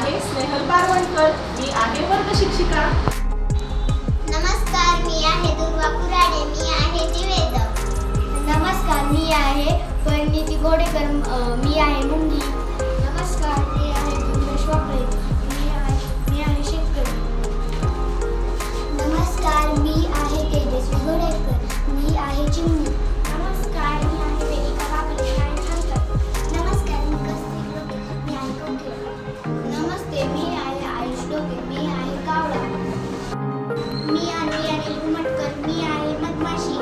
आहे स्नेहल पारवणकर. मी आहे वर्ग शिक्षिका. नमस्कार, मी आहे दुर्वा कुराडे. मी आहे निवेद. नमस्कार, मी आहे परिणिती गोडेकर. मी आहे मुंगी. नमस्कार, मी आहे दुर्वेश वापरे. मी आहे शेतकरी. नमस्कार, मी आहे तेजस्वी गोडेकर. मी आहे चिमणी. नमस्कार, मी आहे वेदिका बागले. मी आहे शंकर. नमस्कार, मी कस्तुरी डोके. मी आहे कोकिळा. नमस्ते, मी आहे आयुष डोके. मी आहे कावळा. मी आहे अनिल घुमटकर. मी आहे मधमाशी.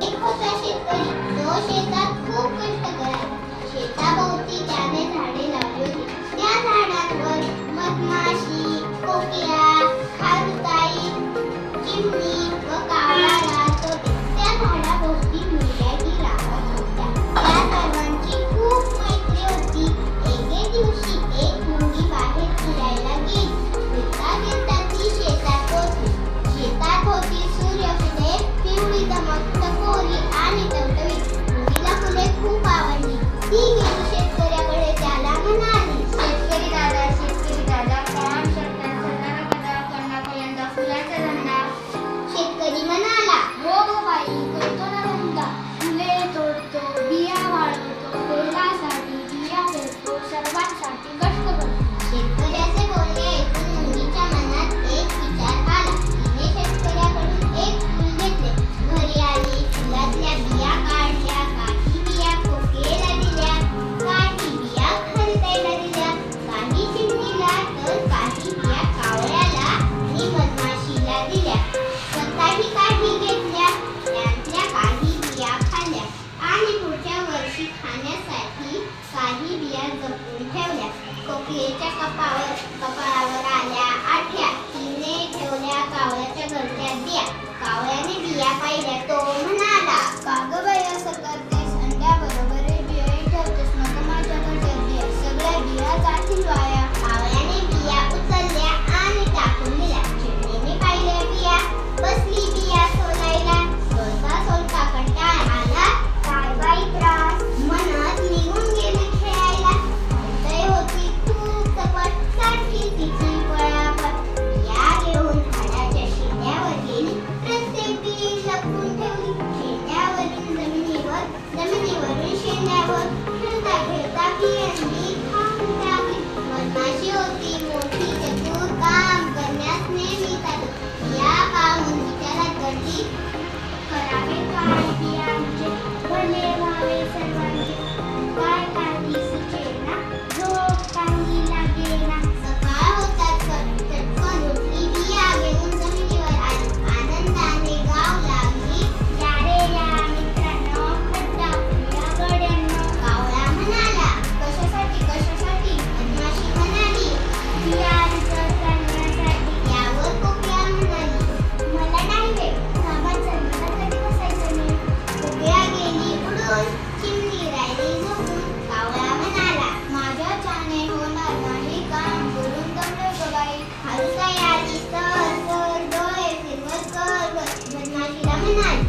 एक होता शेतकरी, तो शेतात खूप कष्ट करायचा. शेताभोवती त्याने झाडे लावली होती. त्या झाडांवर मधमाशी, कोकिळा, खारुताई, चिमणी व कावळा राहत होते. त्या झाडाभोवती मुर्ग्याही राहत होत्या. त्या सर्वांची खूप मैत्री होती. एके दिवशी एक मुंगी बाहेर फिरायला गेली. फिरता फिरता ती शेतात पोहोचली. शेतात होती सूर्यफुले, पिवळी दमक, टपोरी आणि टवटवीत. मुंगीला फुले खूप आवडली. ती गेली शेतकऱ्याकडे. त्याला म्हणाली, शेतकरी दादा, काम करता करण्यापर्यंत फुलाचा धंदा. शेतकरी म्हणाला, हो गो बाई, करतो ना धंदा. फुले तोडतो, बिया वाळवतो, तेलासाठी बिया पेरतो, सर्वांसाठी कष्ट करतो. शेतकऱ्याचे बोलणे ऐकून मुंगीच्या मनात एक विचार आला. तिने शेतकऱ्याकडून एक फूल घेतले. घरी आली, फुलातल्या बिया काढल्या. काही बिया कोकिळेला दिल्या, काही बिया खारुताईला दिल्या, काही चिमणीला, तर काही बिया कावळ्याला आणि मधमाशीला दिल्या. स्वतःही काही घेतल्या. त्यातल्या काही बिया खाल्ल्या आणि पुढच्या वर्षी खाण्यासाठी काही बिया जपून ठेवल्या. कोकिळेच्या कपाळावर आल्या आठ्या. तिने ठेवल्या कावळ्याच्या घरच्या बिया. कावळ्याने बिया पाहिल्या. तो म्हणाला, का गं बाई असं करतेस? अंड्याबरोबर हे बियाही ठेवतेस. मग माझ्या घरच्या बिया सगळ्या बिया जातील वाया. कावळ्याने बिया उचलल्या आणि टाकून दिल्या. चिमणीने पाहिल्या बिया. बसली बिया सोलायला. सोलता कंटाळा आला. काय बाई त्रास म्हणत निघून गेली खेळायला. हृदय होती खूप चपट, सारखी तिची पळापळ. बिया घेऊन झाडाच्या शेंड्यावर गेली. प्रत्येक बी लपवून ठेवली. शेंड्यावरून जमिनीवरून शेंड्यावर खेळता खेळता बियांनी खाऊन टाकली. मधमाशी होती मोठी चतुर, काम करण्यास नेहमी चालू. बिया पाहून विचारात पडली, करावे काय बियांचे, भले व्हावे सर्वांचे. काय काही सुचेना, झोप काही लागेना. सकाळ होताच चटकन उठली. बिया घेऊन जमिनीवर आली. आनंदाने गाव लागली. या रे या मित्रांनो, खड्डा या गड्यांनो. कावळा म्हणाला, कशासाठी? मधमाशी म्हणाली, बियांचं करण्यासाठी. यावर कोकिळा म्हणाली, मला नाही रे, कामाचं मला कधी बसायचं नाही. कोकिळा गेली उडून. चिमणी राहिली झोपून. कावळा म्हणाला, माझ्याच्याने होणार नाही काम, करून दमलोय गं बाई. खारुताई आली. सर डोळे फिरवत कर. मधमाशीला म्हणाली,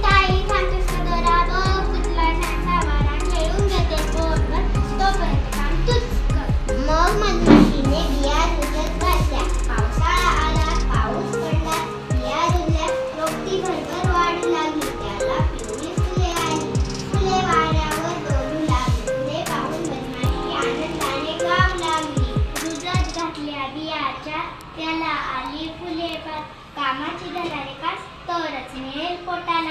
ताई थांबतेस का जरा? बघ तुला सांसावारा खेळून घेते पोटभर, तोपर्यंत काम तूच कर. मग मधमाशीने बिया रुजत घातल्या. पावसाळा आला. पाऊस पडला. बिया रुजल्या. रोपटी भरभर वाढू लागली. त्याला पिवळी फुले आली. फुले वाऱ्यावर डोलू लागली. फुले पाहून मधमाशी आनंदाने गाऊ लागली. रुजत घातल्या बियाच्या, त्याला आली फुले. कामाची धडारे कास तरच मिळेल पोटाला.